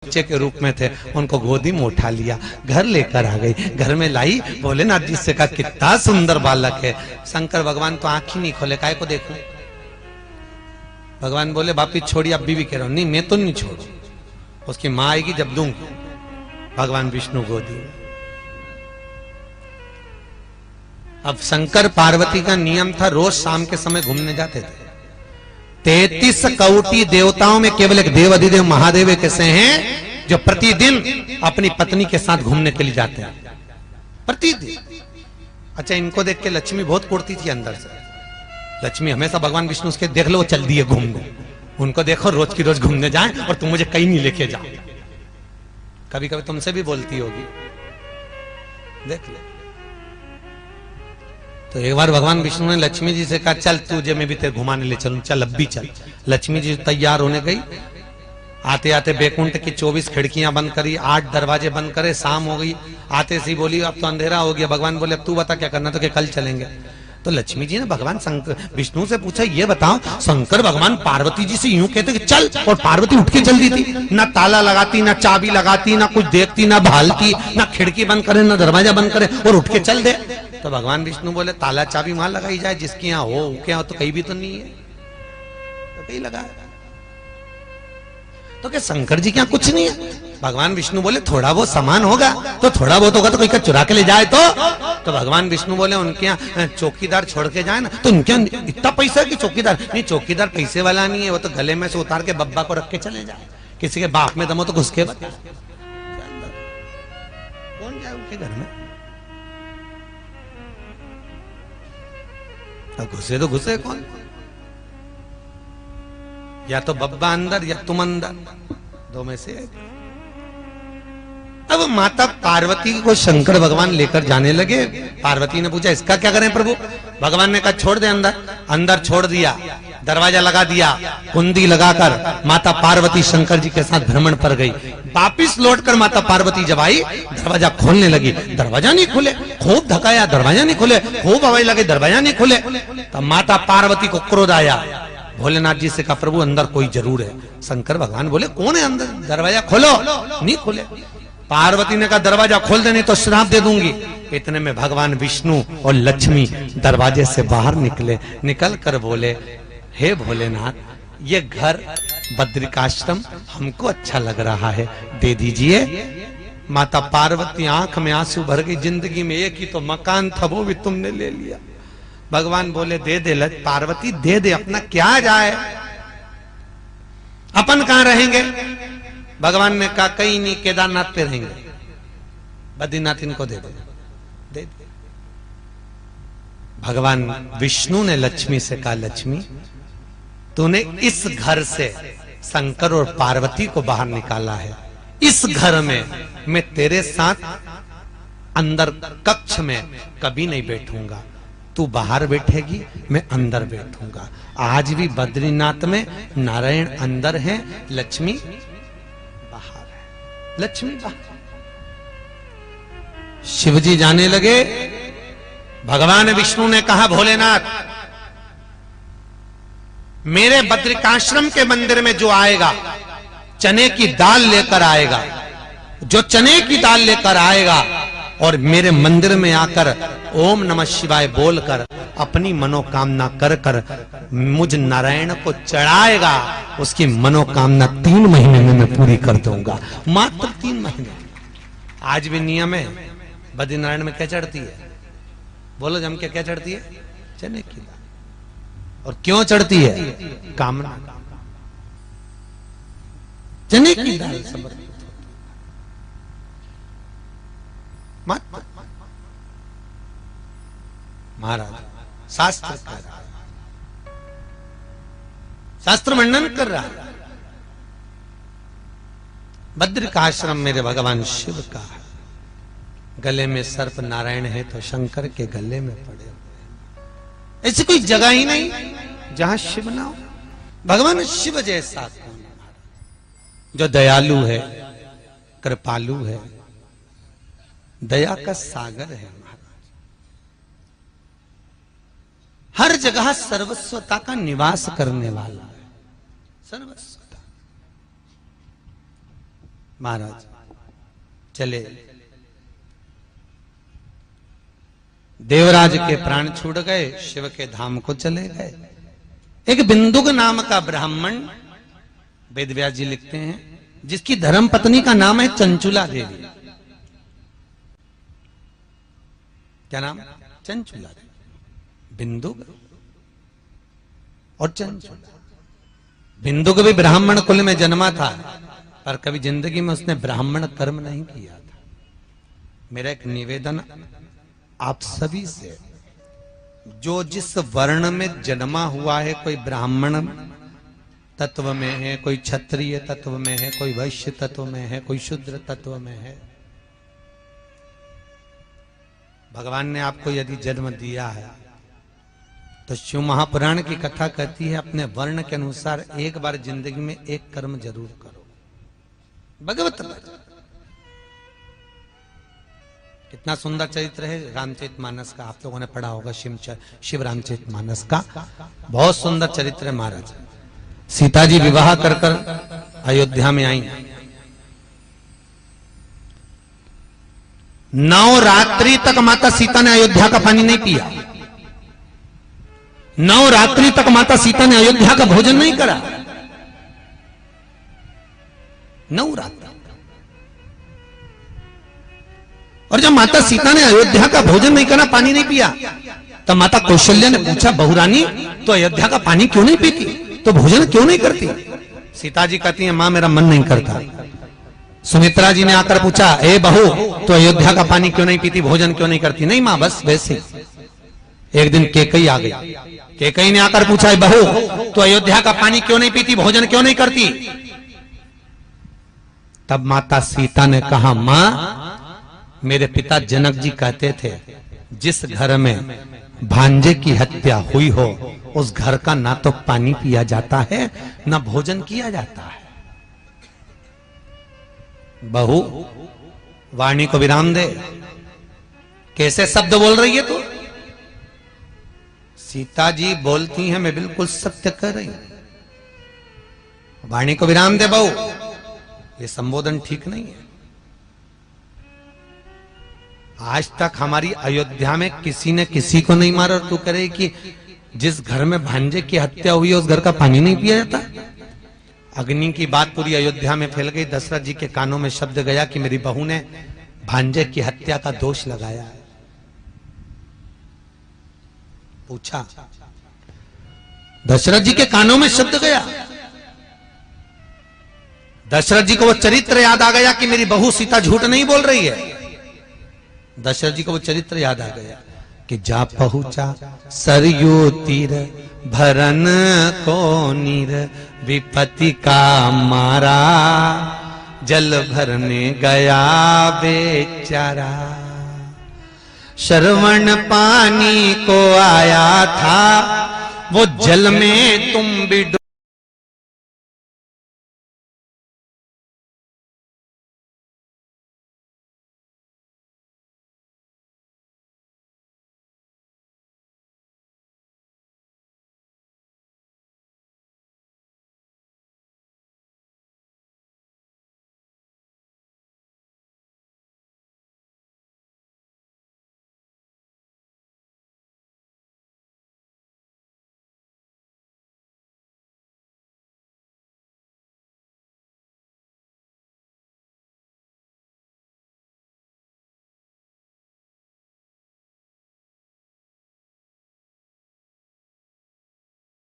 बच्चे के रूप में थे, उनको गोदी में उठा लिया, घर लेकर आ गई, घर में लाई, भोलेनाथ जी से कहा कितना सुंदर बालक है। शंकर भगवान तो आंख ही नहीं खोले, काय को देखूं। भगवान बोले बापी छोड़ी, अब बीवी कह रहा हूं, नहीं मैं तो नहीं छोड़ू, उसकी मां आएगी जब दूंगी। भगवान विष्णु गोदी में। अब शंकर पार्वती का नियम था, रोज शाम के समय घूमने जाते थे। 33 कौटी देवताओं में केवल एक देव अधिदेव महादेव एक ऐसे हैं जो प्रतिदिन अपनी पत्नी के साथ घूमने के लिए जाते हैं, प्रतिदिन। अच्छा, इनको देख के लक्ष्मी बहुत कुड़ती थी अंदर से। लक्ष्मी हमेशा भगवान विष्णु उसके देख लो वो चल दिए घूमने, उनको देखो रोज की रोज घूमने जाएं और तुम मुझे कहीं नहीं लेके जाओ। कभी कभी तुमसे भी बोलती होगी, देख ले। तो एक बार भगवान विष्णु ने लक्ष्मी जी से कहा चल तुझे मैं भी तेरे घुमाने ले चलूं, चल अब भी चल। लक्ष्मी जी तैयार होने गई, आते आते बैकुंठ की 24 खिड़कियां बंद करी, 8 दरवाजे बंद करे, शाम हो गई। आते सी बोली अब तो अंधेरा हो गया। भगवान बोले अब तू बता क्या करना, तो कि कल चलेंगे। तो लक्ष्मी जी ने भगवान शंकर विष्णु से पूछा ये बताओ, शंकर भगवान पार्वती जी से यूं कहते कि चल, और पार्वती उठ के चल दी थी, ना ताला लगाती, ना चाबी लगाती, ना कुछ देखती, ना भालती, ना खिड़की बंद करे, ना दरवाजा बंद करे, और उठ के चल दे। तो भगवान विष्णु बोले ताला चाबी वहां लगाई जाए जिसके यहाँ हो, क्या हो, तो कहीं भी तो नहीं है, तो कहीं लगा। तो क्या शंकर जी क्या कुछ नहीं है? भगवान विष्णु बोले थोड़ा बहुत सामान होगा, तो थोड़ा बहुत होगा तो कोई का चुरा के ले जाए तो भगवान विष्णु बोले उनके यहाँ चौकीदार छोड़ के जाए ना, तो उनके यहाँ इतना पैसा कि चौकीदार नहीं, चौकीदार पैसे वाला नहीं है, वो तो गले में से उतार के बब्बा को रख के चले जाए। किसी के बाप में दमो तो घुस के बता, कौन जाए उनके घर में? अब घुसे तो घुसे कौन? या तो बब्बा अंदर या तुम अंदर, दो में से। अब माता पार्वती को शंकर भगवान लेकर जाने लगे। पार्वती ने पूछा इसका क्या करें प्रभु? भगवान ने कहा छोड़ दे अंदर। अंदर छोड़ दिया, दरवाजा लगा दिया, कुंडी लगाकर माता पार्वती शंकर जी के साथ भ्रमण पर गई। वापिस लौटकर माता पार्वती जब आई, दरवाजा खोलने लगी, दरवाजा नहीं खुले। खूब धकाया, दरवाजा नहीं खुले। खूब हवाई लगे, दरवाजा नहीं खुले। तब माता पार्वती को क्रोध आया। भोलेनाथ जी से कहा प्रभु अंदर कोई जरूर है। शंकर भगवान बोले कौन है अंदर? दरवाजा खोलो। नहीं खोले। पार्वती ने कहा दरवाजा खोल दे नहीं तो श्राप दे दूंगी। इतने में भगवान विष्णु और लक्ष्मी दरवाजे से बाहर निकले। निकल कर बोले हे भोलेनाथ, ये घर बद्रिकाश्रम हमको अच्छा लग रहा है, दे दीजिए। माता पार्वती आंख में आंसू भर गई, जिंदगी में एक ही तो मकान था वो भी तुमने ले लिया। भगवान बोले दे दे पार्वती, दे दे, अपना क्या जाए, अपन कहां रहेंगे? भगवान ने कहा कहीं नहीं, केदारनाथ पे रहेंगे, बद्रीनाथ इनको दे दे। भगवान विष्णु ने लक्ष्मी से कहा लक्ष्मी तूने इस घर से शंकर और पार्वती को बाहर निकाला है, इस घर में मैं तेरे साथ अंदर कक्ष में कभी नहीं बैठूंगा। तू बाहर बैठेगी, मैं अंदर बैठूंगा। आज भी बद्रीनाथ में नारायण अंदर है, लक्ष्मी बाहर है। लक्ष्मी बाहर। शिवजी जाने लगे। भगवान विष्णु ने कहा भोलेनाथ मेरे बद्रिकाश्रम के मंदिर में जो आएगा चने की दाल लेकर आएगा, जो चने की दाल लेकर आएगा और मेरे मंदिर में आकर ओम नमः शिवाय बोलकर अपनी मनोकामना कर कर मुझ नारायण को चढ़ाएगा, उसकी मनोकामना 3 महीने में मैं पूरी कर दूंगा। मात्र 3 महीने। आज भी नियम है, बद्रीनारायण में क्या चढ़ती है? बोलो जम के क्या चढ़ती है? चने की दाल। और क्यों चढ़ती है? कामना। चने की दाल समर्पित महाराज शास्त्र कर रहा है, शास्त्र वर्णन कर रहा है। बद्रिकाश्रम मेरे भगवान शिव का है। गले में सर्प नारायण है तो शंकर के गले में पड़े हुए। ऐसी कोई जगह ही नहीं जहां शिव ना हो। भगवान शिव जैसा जो दयालु है, कृपालु है, दया का सागर है महाराज। हर जगह सर्वस्वता का निवास करने वाला है। सर्वस्वता। महाराज चले। देवराज के प्राण छूट गए, शिव के धाम को चले गए। एक बिंदुक नाम का ब्राह्मण, वेदव्यास जी लिखते हैं, जिसकी धर्म पत्नी का नाम है चंचुला देवी। क्या नाम? चंचुला देवी। बिंदुक और चंचुला। बिंदुक भी ब्राह्मण कुल में जन्मा था, पर कभी जिंदगी में उसने ब्राह्मण कर्म नहीं किया था। मेरा एक निवेदन आप सभी से, जो जिस वर्ण में जन्मा हुआ है, कोई ब्राह्मण तत्व में है, कोई क्षत्रिय तत्व में है, कोई वैश्य तत्व में है, कोई शूद्र तत्व में है, भगवान ने आपको यदि जन्म दिया है तो शिव महापुराण की कथा कहती है, अपने वर्ण के अनुसार एक बार जिंदगी में एक कर्म जरूर करो। भगवत कितना सुंदर चरित्र है रामचरितमानस का, आप लोगों ने पढ़ा होगा। शिव रामचरितमानस का बहुत सुंदर चरित्र है महाराज। सीता जी विवाह कर कर अयोध्या में आई। 9 रात्रि तक माता सीता ने अयोध्या का पानी नहीं पिया। 9 रात्रि तक माता सीता ने अयोध्या का भोजन नहीं करा। 9 रात्रि। और जब माता सीता ने अयोध्या का भोजन नहीं करा, पानी नहीं पिया, तब माता कौशल्या ने पूछा, बहुरानी तो अयोध्या का पानी क्यों नहीं पीती, तो भोजन क्यों नहीं करती? सीता जी कहती है, मां मेरा मन नहीं करता। सुमित्रा जी ने आकर पूछा, ए बहू तो अयोध्या का पानी क्यों नहीं पीती, भोजन क्यों नहीं करती? नहीं मां, बस वैसे। एक दिन कैकेयी आ गई। कैकेयी ने आकर पूछा, बहू तो अयोध्या का पानी क्यों नहीं पीती, भोजन क्यों नहीं करती? तब माता सीता ने कहा, मां मेरे पिता जनक जी कहते थे, जिस घर में भांजे की हत्या हुई हो, उस घर का ना तो पानी पिया जाता है, ना भोजन किया जाता है। बहू वाणी को विराम दे, कैसे शब्द बोल रही है तू? सीता जी बोलती हैं, मैं बिल्कुल सत्य कर रही हूं। वाणी को विराम दे बहू, ये संबोधन ठीक नहीं है। आज तक हमारी अयोध्या में किसी ने किसी को नहीं मारा, और तू करे कि जिस घर में भांजे की हत्या हुई है उस घर का पानी नहीं पिया जाता। अग्नि की बात पूरी अयोध्या में फैल गई। दशरथ जी के कानों में शब्द गया कि मेरी बहू ने भांजे की हत्या का दोष लगाया है। पूछा, दशरथ जी के कानों में शब्द गया। दशरथ जी को वो चरित्र याद आ गया कि मेरी बहू सीता झूठ नहीं बोल रही है। दशरथ जी को वो चरित्र याद आ गया कि जा पहुंचा सरयू तीर, भरन को नीर, विपत्ति का मारा, जल भरने गया बेचारा। श्रवण पानी को आया था, वो जल में तुम भी